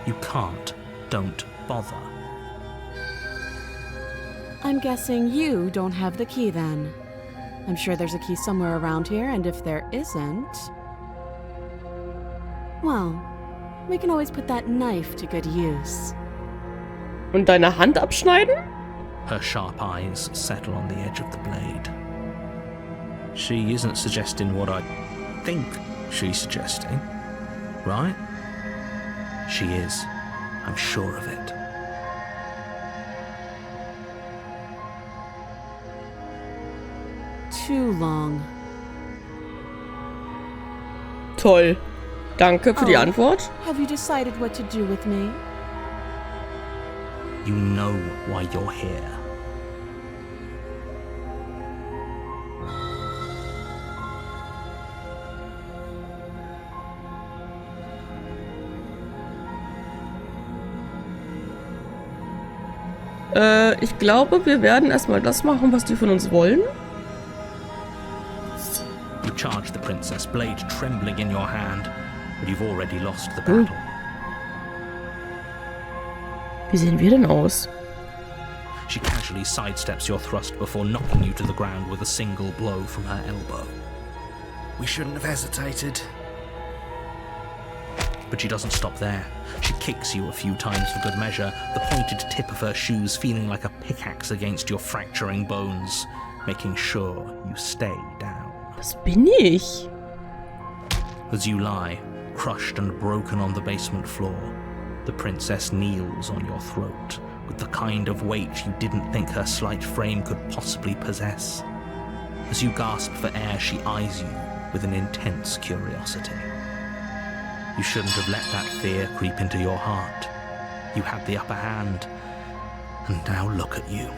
You can't. Don't bother. I'm guessing you don't have the key then. I'm sure there's a key somewhere around here, and if there isn't... well, we can always put that knife to good use. Und deine Hand abschneiden? Her sharp eyes settle on the edge of the blade. She isn't suggesting what I think she's suggesting, right? She is. I'm sure of it. Too long. Toll. Danke für die Antwort. Have you decided what to do with me? You know why you're here. Ich glaube, wir werden erstmal das machen, was die von uns wollen. You charge the princess, blade trembling in your hand, but you've already lost the battle. Wie sehen wir denn aus? She casually sidesteps your thrust before knocking you to the ground with a single blow from her elbow. We shouldn't have hesitated. But she doesn't stop there. She kicks you a few times for good measure, the pointed tip of her shoes feeling like a pickaxe against your fracturing bones, making sure you stay down. Was bin ich? As you lie, crushed and broken on the basement floor, the princess kneels on your throat with the kind of weight you didn't think her slight frame could possibly possess. As you gasp for air, she eyes you with an intense curiosity. You shouldn't have let that fear creep into your heart. You had the upper hand, and now look at you.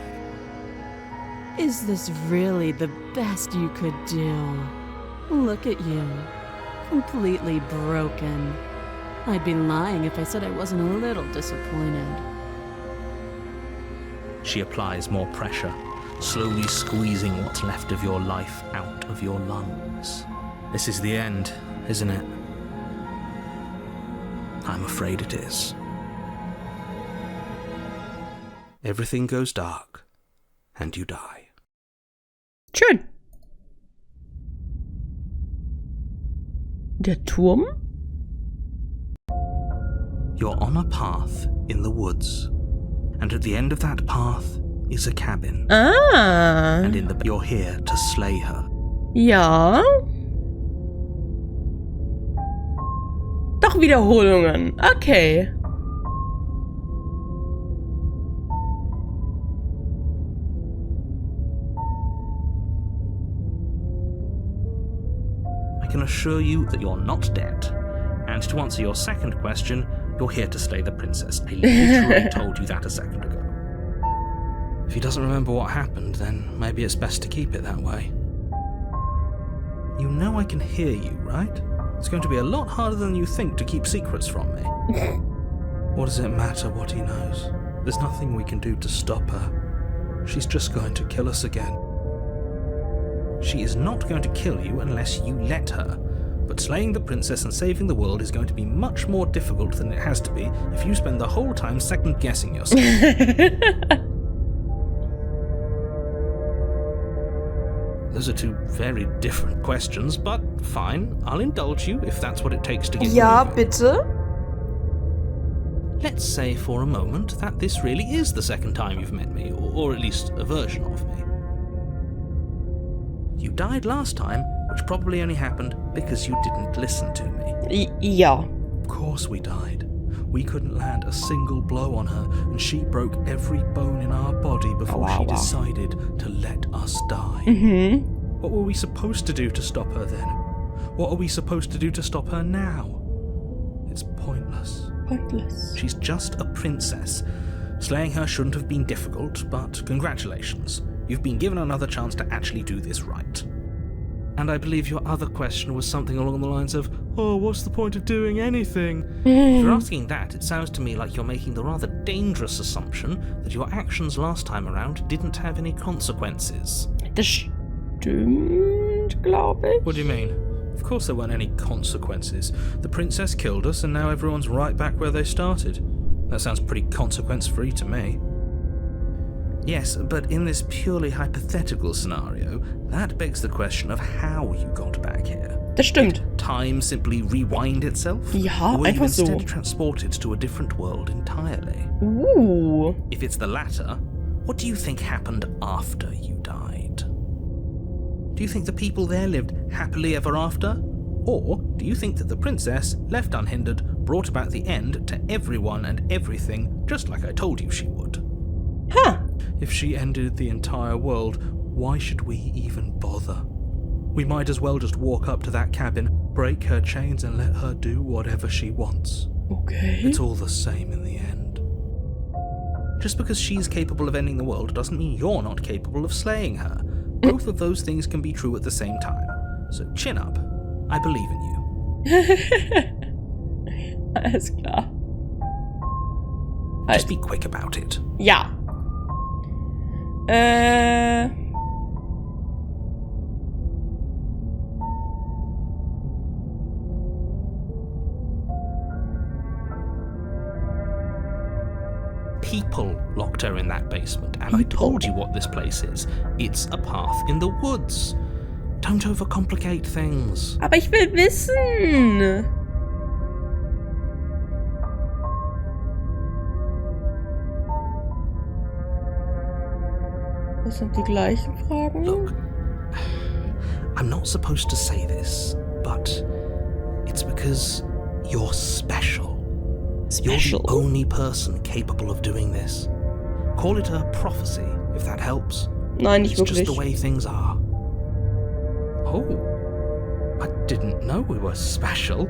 Is this really the best you could do? Look at you. Completely broken. I'd be lying if I said I wasn't a little disappointed. She applies more pressure, slowly squeezing what's left of your life out of your lungs. This is the end, isn't it? I'm afraid it is. Everything goes dark, and you die. Schön. Der Turm? You're on a path in the woods, and at the end of that path is a cabin. Ah. And in the you're here to slay her. Ja. Doch Wiederholungen. Okay. I can assure you that you're not dead. And to answer your second question, you're here to slay the princess. I literally told you that a second ago. If he doesn't remember what happened, then maybe it's best to keep it that way. You know I can hear you, right? It's going to be a lot harder than you think to keep secrets from me. What does it matter what he knows? There's nothing we can do to stop her. She's just going to kill us again. She is not going to kill you unless you let her. But slaying the princess and saving the world is going to be much more difficult than it has to be if you spend the whole time second-guessing yourself. Those are two very different questions, but fine, I'll indulge you if that's what it takes to get Ja, moving. bitte? Let's say for a moment that this really is the second time you've met me, or at least a version of me. You died last time, which probably only happened because you didn't listen to me. Ja. Of course we died. We couldn't land a single blow on her, and she broke every bone in our body before she decided to let us die. Mhm. What were we supposed to do to stop her then? What are we supposed to do to stop her now? It's pointless. Pointless. She's just a princess. Slaying her shouldn't have been difficult, but congratulations. You've been given another chance to actually do this right. And I believe your other question was something along the lines of, oh, what's the point of doing anything? If you're asking that, it sounds to me like you're making the rather dangerous assumption that your actions last time around didn't have any consequences. Das stimmt, glaube ich. What do you mean? Of course there weren't any consequences. The princess killed us and now everyone's right back where they started. That sounds pretty consequence-free to me. Yes, but in this purely hypothetical scenario, that begs the question of how you got back here. Das stimmt. Did time simply rewind itself? Ja, or were you einfach so. instead transported to a different world entirely? If it's the latter, what do you think happened after you died? Do you think the people there lived happily ever after? Or do you think that the princess, left unhindered, brought about the end to everyone and everything, just like I told you she would? Huh. If she ended the entire world, why should we even bother? We might as well just walk up to that cabin, break her chains and let her do whatever she wants. Okay. It's all the same in the end. Just because she's capable of ending the world doesn't mean you're not capable of slaying her. Both of those things can be true at the same time. So chin up. I believe in you. Alles klar. Just be quick about it. Ja. People locked her in that basement, and I told you what this place is. It's a path in the woods. Don't overcomplicate things. Aber ich will wissen. Das sind die gleichen Fragen? Look, I'm not supposed to say this, but it's because you're special. Special? You're the only person capable of doing this. Call it a prophecy, if that helps. Nein, nicht It's just the wirklich. way things are. Oh, I didn't know we were special.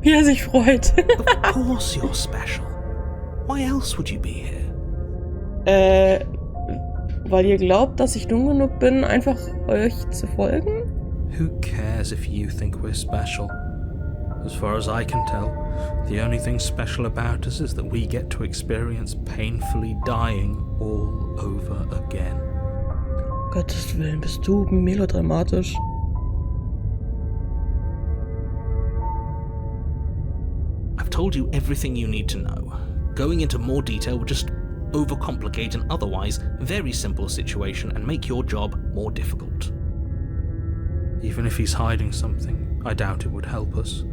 Wie er sich freut. Of course you're special. Why else would you be here? Weil ihr glaubt, dass ich dumm genug bin, einfach euch zu folgen? Who cares if you think we're special? As far as I can tell, the only thing special about us is that we get to experience painfully dying all over again. Gottes Willen, bist du melodramatisch. I've told you everything you need to know. Going into more detail would just overcomplicate an otherwise very simple situation and make your job more difficult. Even if he's hiding something, I doubt it would help us.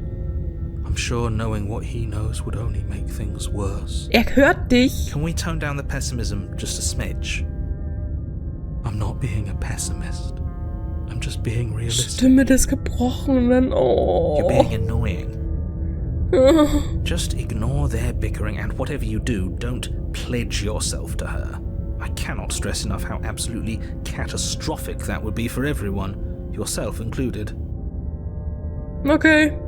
I'm sure knowing what he knows would only make things worse. Hört dich. Can we tone down the pessimism just a smidge? I'm not being a pessimist. I'm just being realistic. Stimme des Gebrochenen. Oh. You're being annoying. Just ignore their bickering, and whatever you do, don't pledge yourself to her. I cannot stress enough how absolutely catastrophic that would be for everyone, yourself included. Okay.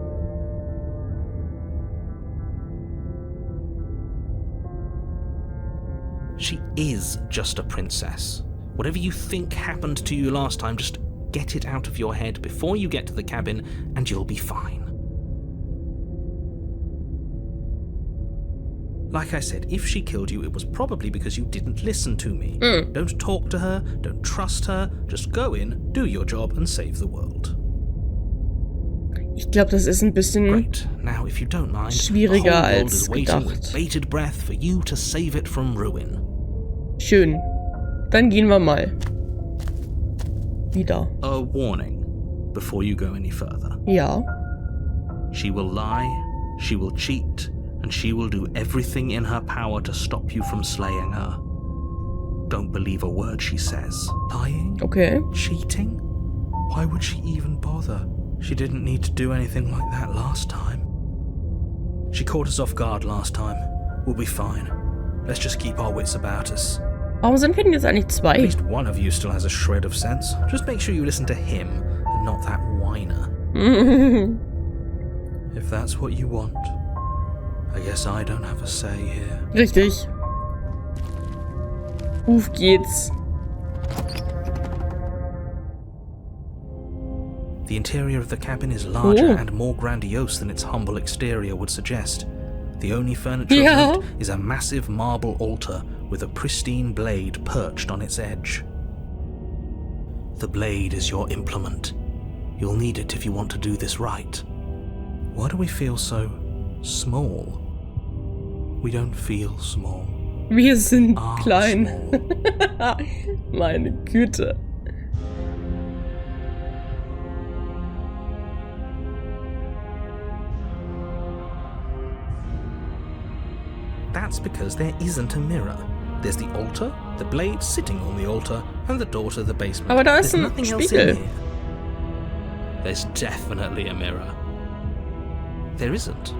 She is just a princess. Whatever you think happened to you last time, just get it out of your head before you get to the cabin, and you'll be fine. Like I said, if she killed you, it was probably because you didn't listen to me. Don't talk to her, don't trust her, just go in, do your job, and save the world. Ich glaube, das ist ein bisschen Great. Now, if you don't mind, schwieriger the whole world als is waiting with gedacht. bated breath for you to save it from ruin. Schön. Dann gehen wir mal. Wieder. A warning before you go any further. Ja. She will lie, she will cheat, and she will do everything in her power to stop you from slaying her. Don't believe a word she says. Lying? Okay. Cheating? Why would she even bother? She didn't need to do anything like that last time. She caught us off guard last time. We'll be fine. Let's just keep our wits about us. Warum sind wir denn jetzt eigentlich At zwei? least one of you still has a shred of sense. Just make sure you listen to him and not that whiner. If that's what you want, I guess I don't have a say here. Richtig. Auf geht's. The interior of the cabin is larger Oh. and more grandiose than its humble exterior would suggest. The only furniture Yeah. of note is a massive marble altar with a pristine blade perched on its edge. The blade is your implement, You'll need it if you want to do this right. Why do we feel so small? We don't feel small. Wir sind Are klein. small. Meine Güte. That's because there isn't a mirror. There's the altar, the blade sitting on the altar, and the door to the basement. Aber da ist There's ein nothing else Spiegel. in here. There's definitely a mirror. There isn't.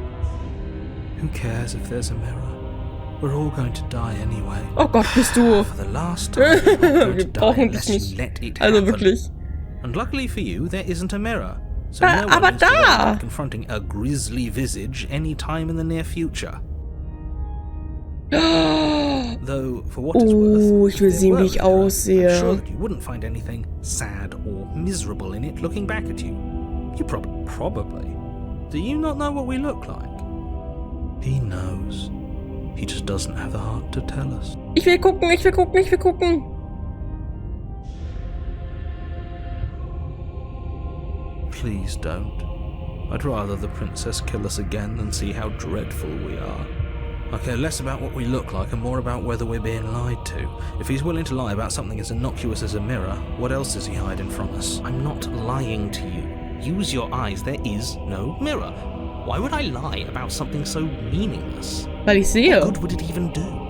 Who cares if there's a mirror? We're all going to die anyway. Oh Gott, bist du. For the last time, you're going Wir to die brauchen dich unless you nicht. let it Also happen. wirklich. And luckily for you, there isn't a mirror. So Da, no one aber needs to worry da. about confronting a grisly visage any time in the near future. Though, for what it's worth, Ich will if there sehen, were wie ich a mirror, I'm aussehe. sure that you wouldn't find anything sad or miserable in it looking back at you. You probably. Do you not know what we look like? He knows. He just doesn't have the heart to tell us. Ich will gucken, ich will gucken, ich will gucken. Please don't. I'd rather the princess kill us again than see how dreadful we are. I care less about what we look like and more about whether we're being lied to. If he's willing to lie about something as innocuous as a mirror, what else is he hiding from us? I'm not lying to you. Use your eyes, there is no mirror. Why would I lie about something so meaningless? Weil ich sehe. What good would it even do?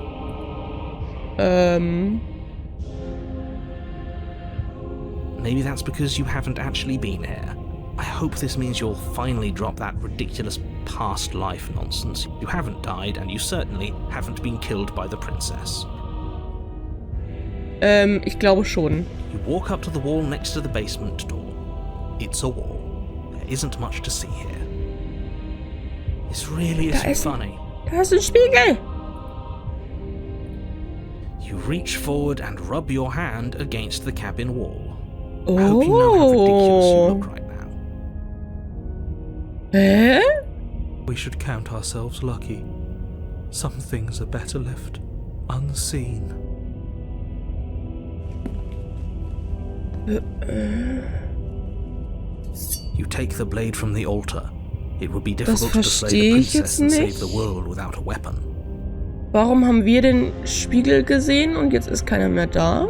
Maybe that's because you haven't actually been here. I hope this means you'll finally drop that ridiculous past life nonsense. You haven't died, and you certainly haven't been killed by the princess. Ich glaube schon. You walk up to the wall next to the basement door. It's a wall. There isn't much to see here. This really isn't funny. Da ist ein Spiegel. You reach forward and rub your hand against the cabin wall. I hope you know how ridiculous you look right now. Hä? We should count ourselves lucky. Some things are better left unseen. You take the blade from the altar. It would be difficult to slay the princess and save the world without a weapon. Warum haben wir den Spiegel gesehen und jetzt ist keiner mehr da?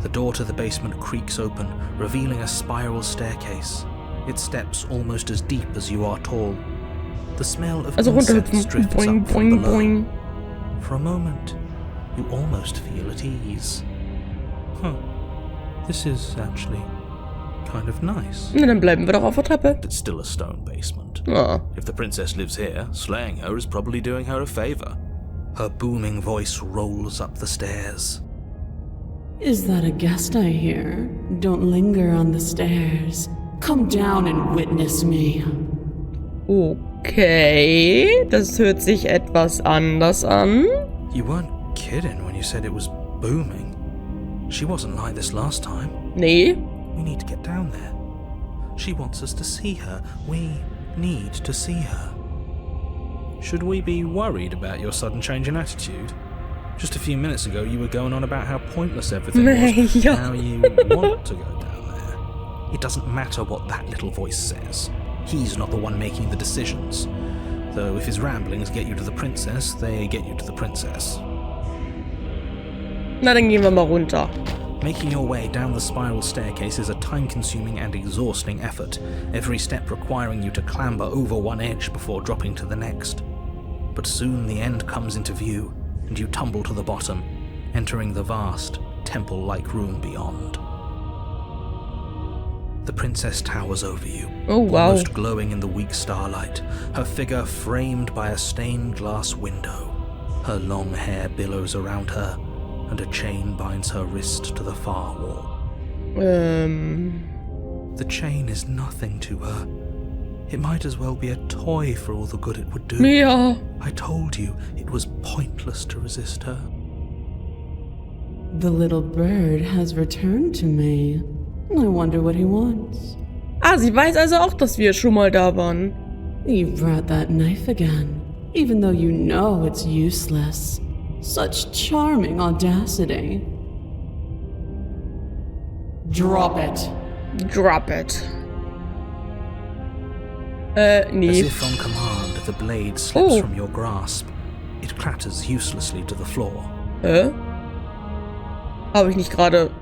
The door to the basement creaks open, revealing a spiral staircase. Its steps almost as deep as you are tall. The smell of Also incense runterhüpfen. drifts Boing, up from boing, below. boing. For a moment, you almost feel at ease. This is actually kind of nice. Na, dann bleiben wir doch auf der Treppe. It's still a stone basement. Ah. If the princess lives here, slaying her is probably doing her a favor. Her booming voice rolls up the stairs. Is that a guest I hear? Don't linger on the stairs. Come down and witness me. Okay, das hört sich etwas anders an. You weren't kidding when you said it was booming. She wasn't like this last time. Nee. We need to get down there. She wants us to see her. We need to see her. Should we be worried about your sudden change in attitude? Just a few minutes ago, you were going on about how pointless everything was. Ja. Now you want to go down there. It doesn't matter what that little voice says. He's not the one making the decisions. Though if his ramblings get you to the princess, they get you to the princess. Na, dann gehen wir mal runter. Making your way down the spiral staircase is a time-consuming and exhausting effort, every step requiring you to clamber over one edge before dropping to the next. But soon the end comes into view, and you tumble to the bottom, entering the vast, temple-like room beyond. The princess towers over you, Oh, wow. almost glowing in the weak starlight, her figure framed by a stained glass window. Her long hair billows around her, and a chain binds her wrist to the far wall. The chain is nothing to her. It might as well be a toy for all the good it would do. Ja. I told you it was pointless to resist her. The little bird has returned to me. I wonder what he wants. Ah, sie weiß also auch, dass wir schon mal da waren. You brought that knife again, even though you know it's useless. Such charming audacity. Drop it. Drop it. As Nee. if on command, the blade slips from your grasp. It clatters uselessly to the floor. Habe ich nicht gerade...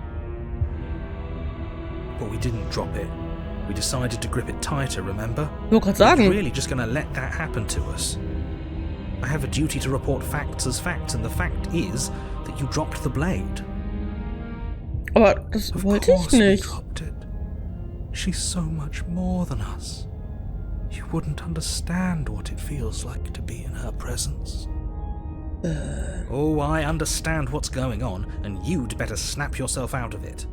But we didn't drop it. We decided to grip it tighter, remember? Ich wollte gerade We're sagen. really just gonna let that happen to us. I have a duty to report facts as facts, and the fact is that you dropped the blade. Aber das Of wollte ich course we nicht. dropped it. She's so much more than us. You wouldn't understand what it feels like to be in her presence. Oh, I understand what's going on, and you'd better snap yourself out of it.